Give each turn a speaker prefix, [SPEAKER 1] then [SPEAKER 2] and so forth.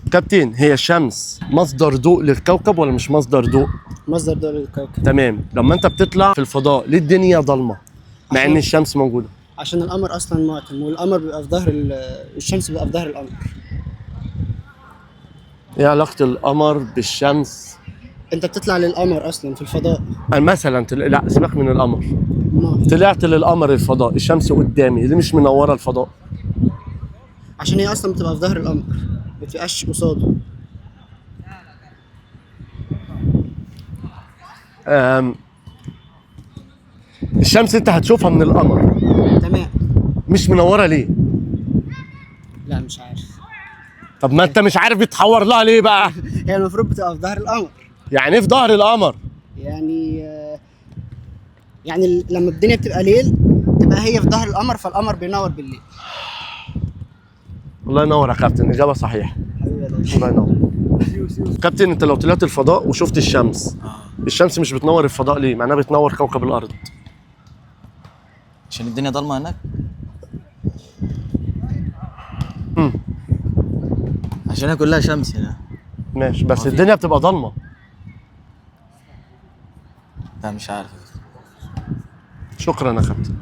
[SPEAKER 1] كابتن، هي الشمس مصدر ضوء للكوكب ولا مش مصدر ضوء؟
[SPEAKER 2] مصدر ضوء للكوكب.
[SPEAKER 1] تمام. لما انت بتطلع في الفضاء ليه الدنيا ضلمه مع ان الشمس موجوده؟
[SPEAKER 2] عشان القمر اصلا معتم، والقمر بيبقى في ظهر الشمس بيبقى في ظهر القمر.
[SPEAKER 1] ايه علاقه القمر بالشمس؟
[SPEAKER 2] انت بتطلع للقمر اصلا في الفضاء.
[SPEAKER 1] مثلا لا سيبك من القمر،
[SPEAKER 2] ما.
[SPEAKER 1] طلعت للقمر الفضاء، الشمس قدامي ليه مش منوره الفضاء؟
[SPEAKER 2] عشان هي اصلا بتبقى في ظهر القمر، ما بتبقاش قصاده.
[SPEAKER 1] أم، الشمس انت هتشوفها من القمر،
[SPEAKER 2] تمام.
[SPEAKER 1] مش منوره ليه؟
[SPEAKER 2] لا مش عارف.
[SPEAKER 1] طب ما انت مش عارف بيتحور لها ليه بقى؟
[SPEAKER 2] هي المفروض بتبقى في ظهر القمر.
[SPEAKER 1] يعني ايه في ظهر القمر؟
[SPEAKER 2] يعني لما الدنيا بتبقى ليل تبقى هي في ظهر القمر، فالقمر بينور بالليل.
[SPEAKER 1] الله ينور يا كابتن، اجابه صحيحه. الله ينور. كابتن، انت لو طلعت الفضاء وشفت الشمس، الشمس مش بتنور الفضاء ليه؟ معناها بتنور كوكب الارض.
[SPEAKER 3] عشان الدنيا ضلمه هناك. عشان هي كلها شمس هنا.
[SPEAKER 1] ماشي، بس الدنيا بتبقى ضلمه.
[SPEAKER 3] لا مش عارف.
[SPEAKER 1] شكرا يا كابتن.